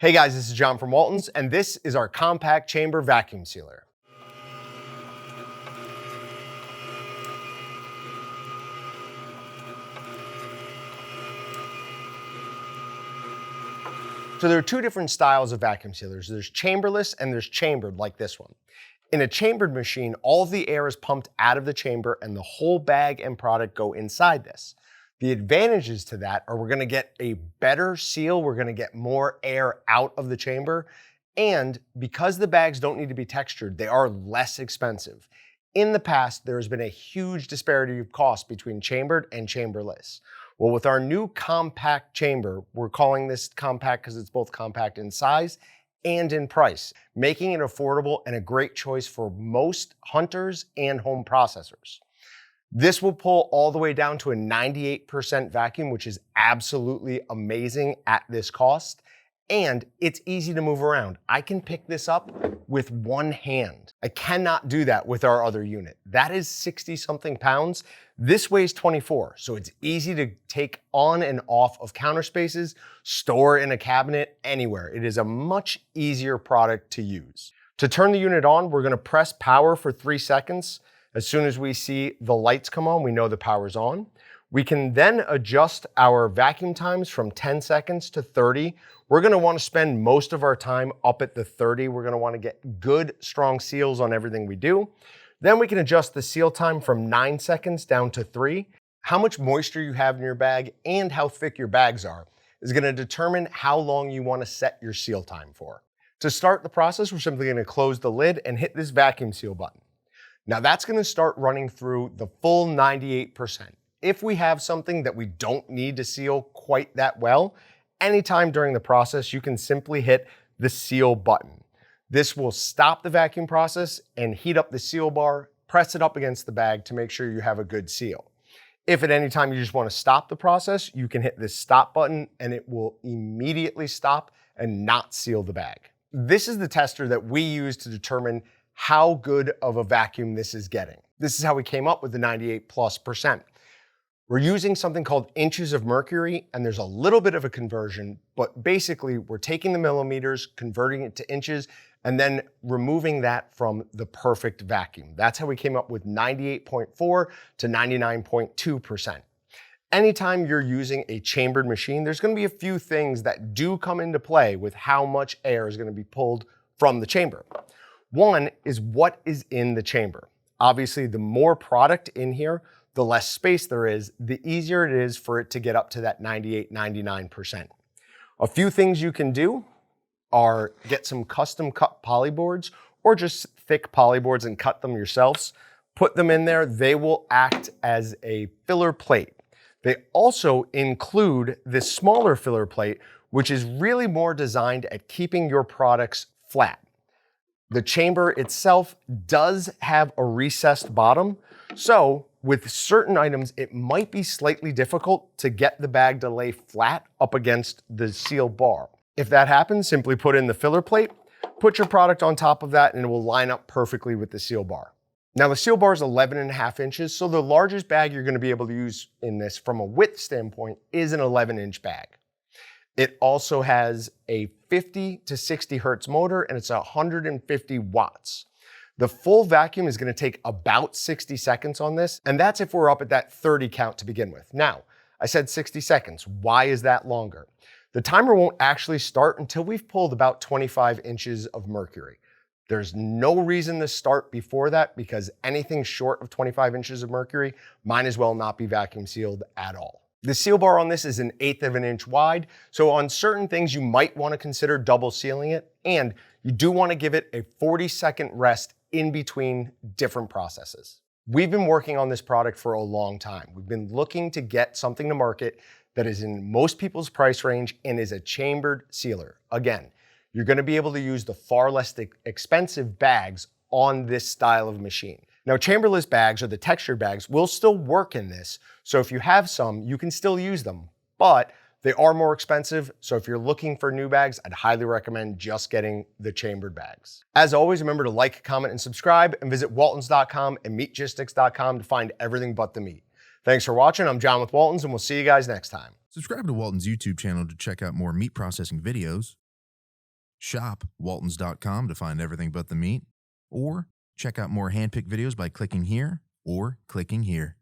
Hey guys, this is John from Walton's, and this is our compact chamber vacuum sealer. So there are two different styles of vacuum sealers. There's chamberless and there's chambered, like this one. In a chambered machine, all of the air is pumped out of the chamber and the whole bag and product go inside this. The advantages to that are we're gonna get a better seal, we're gonna get more air out of the chamber, and because the bags don't need to be textured, they are less expensive. In the past, there has been a huge disparity of cost between chambered and chamberless. Well, with our new compact chamber, we're calling this compact because it's both compact in size and in price, making it affordable and a great choice for most hunters and home processors. This will pull all the way down to a 98% vacuum, which is absolutely amazing at this cost. And it's easy to move around. I can pick this up with one hand. I cannot do that with our other unit. That is 60 something pounds. This weighs 24, so it's easy to take on and off of counter spaces, store in a cabinet, anywhere. It is a much easier product to use. To turn the unit on, we're gonna press power for 3 seconds. As soon as we see the lights come on, we know the power's on. We can then adjust our vacuum times from 10 seconds to 30. We're gonna wanna spend most of our time up at the 30. We're gonna wanna get good, strong seals on everything we do. Then we can adjust the seal time from 9 seconds down to 3. How much moisture you have in your bag and how thick your bags are is gonna determine how long you wanna set your seal time for. To start the process, we're simply gonna close the lid and hit this vacuum seal button. Now that's gonna start running through the full 98%. If we have something that we don't need to seal quite that well, anytime during the process, you can simply hit the seal button. This will stop the vacuum process and heat up the seal bar, press it up against the bag to make sure you have a good seal. If at any time you just want to stop the process, you can hit this stop button and it will immediately stop and not seal the bag. This is the tester that we use to determine how good of a vacuum this is getting. This is how we came up with the 98+%. We're using something called inches of mercury, and there's a little bit of a conversion, but basically we're taking the millimeters, converting it to inches, and then removing that from the perfect vacuum. That's how we came up with 98.4 to 99.2%. Anytime you're using a chambered machine, there's gonna be a few things that do come into play with how much air is gonna be pulled from the chamber. One is what is in the chamber. Obviously, the more product in here, the less space there is, the easier it is for it to get up to that 98, 99%. A few things you can do are get some custom cut polyboards or just thick polyboards and cut them yourselves. Put them in there, they will act as a filler plate. They also include this smaller filler plate, which is really more designed at keeping your products flat. The chamber itself does have a recessed bottom, so with certain items, it might be slightly difficult to get the bag to lay flat up against the seal bar. If that happens, simply put in the filler plate, put your product on top of that, and it will line up perfectly with the seal bar. Now the seal bar is 11.5 inches, so the largest bag you're gonna be able to use in this from a width standpoint is an 11-inch bag. It also has a 50 to 60 hertz motor and it's 150 watts. The full vacuum is gonna take about 60 seconds on this, and that's if we're up at that 30 count to begin with. Now, I said 60 seconds. Why is that longer? The timer won't actually start until we've pulled about 25 inches of mercury. There's no reason to start before that because anything short of 25 inches of mercury might as well not be vacuum sealed at all. The seal bar on this is 1/8 of an inch wide, so on certain things you might want to consider double sealing it, and you do want to give it a 40-second rest in between different processes. We've been working on this product for a long time. We've been looking to get something to market that is in most people's price range and is a chambered sealer. Again, you're going to be able to use the far less expensive bags on this style of machine. Now, chamberless bags or the textured bags will still work in this. So if you have some, you can still use them, but they are more expensive. So if you're looking for new bags, I'd highly recommend just getting the chambered bags. As always, remember to like, comment, and subscribe, and visit waltons.com and meatgistics.com to find everything but the meat. Thanks for watching. I'm John with Waltons, and we'll see you guys next time. Subscribe to Walton's YouTube channel to check out more meat processing videos. Shop waltons.com to find everything but the meat, or check out more hand-picked videos by clicking here or clicking here.